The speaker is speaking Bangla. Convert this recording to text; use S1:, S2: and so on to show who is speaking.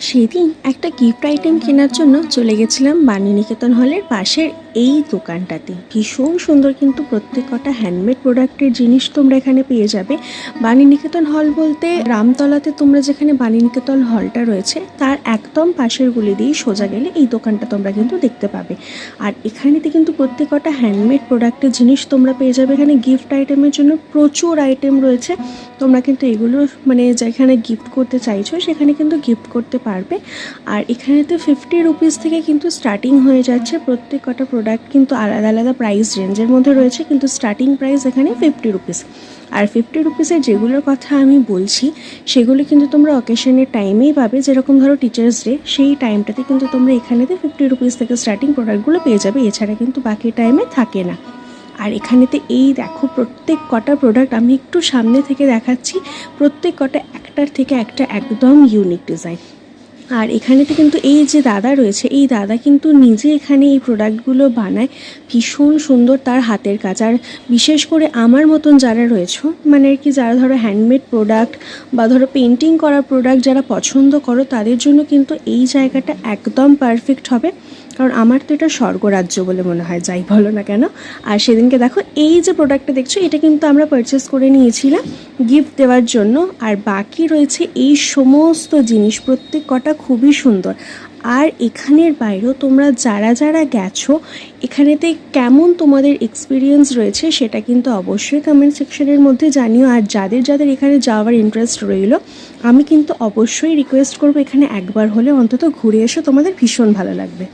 S1: সেদিন একটা গিফট আইটেম কেনার জন্য চলে গেছিলাম বাণীনিকেতন হলের পাশের এই দোকানটাতে। ভীষণ সুন্দর, কিন্তু প্রত্যেক কটা হ্যান্ডমেড প্রোডাক্টের জিনিস তোমরা এখানে পেয়ে যাবে। বাণীনিকেতন হল বলতে রামতলাতে তোমরা যেখানে বাণীনিকেতন হলটা রয়েছে তার একদম পাশের গুলি দিয়েই সোজা গেলে এই দোকানটা তোমরা কিন্তু দেখতে পাবে। আর এখানেতে কিন্তু প্রত্যেক কটা হ্যান্ডমেড প্রোডাক্টের জিনিস তোমরা পেয়ে যাবে। এখানে গিফট আইটেমের জন্য প্রচুর আইটেম রয়েছে। তোমরা কিন্তু এগুলো যেখানে গিফট করতে চাইছো সেখানে কিন্তু গিফট করতে পারবে। আর এখানেতে 50 রুপিস থেকে কিন্তু স্টার্টিং হয়ে যাচ্ছে। প্রত্যেক কটা প্রোডাক্ট কিন্তু আলাদা আলাদা প্রাইস রেঞ্জের মধ্যে রয়েছে, কিন্তু স্টার্টিং প্রাইস এখানে 50 রুপিস। আর 50 রুপিসের যেগুলোর কথা আমি বলছি সেগুলো কিন্তু তোমরা অকেশনের টাইমেই পাবে। যেরকম ধরো টিচার্স ডে, সেই টাইমটাতে কিন্তু তোমরা এখানেতে 50 রুপিস থেকে স্টার্টিং প্রোডাক্টগুলো পেয়ে যাবে, এছাড়া কিন্তু বাকি টাইমে থাকে না। আর এখানেতে এই দেখো প্রত্যেক কটা প্রোডাক্ট আমি একটু সামনে থেকে দেখাচ্ছি। প্রত্যেক কটা একটার থেকে একটা একদম ইউনিক ডিজাইন। আর এখানেতে কিন্তু এই যে দাদা রয়েছে, এই দাদা কিন্তু নিজে এখানে এই প্রোডাক্টগুলো বানায়। ভীষণ সুন্দর তার হাতের কাজ। আর বিশেষ করে আমার মতন যারা রয়েছে, আর কি যারা ধরো হ্যান্ডমেড প্রোডাক্ট বা ধরো পেন্টিং করা প্রোডাক্ট যারা পছন্দ করো, তাদের জন্য কিন্তু এই জায়গাটা একদম পারফেক্ট হবে। কারণ আমার তো এটা স্বর্গরাজ্য বলে মনে হয়, যাই বলো না কেন। আর সেদিনকে দেখো এই যে প্রোডাক্টটা দেখছো, এটা কিন্তু আমরা পারচেস করে নিয়েছিলাম গিফট দেওয়ার জন্য। আর বাকি রয়েছে এই সমস্ত জিনিস, প্রত্যেক কটা খুবই সুন্দর। আর এখানের বাইরেও তোমরা যারা যারা গেছো, এখানেতে কেমন তোমাদের এক্সপিরিয়েন্স রয়েছে সেটা কিন্তু অবশ্যই কমেন্ট সেকশনের মধ্যে জানিও। আর যাদের যাদের এখানে যাওয়ার ইন্টারেস্ট রইল, আমি কিন্তু অবশ্যই রিকোয়েস্ট করবো এখানে একবার হলে অন্তত ঘুরে এসো, তোমাদের ভীষণ ভালো লাগবে।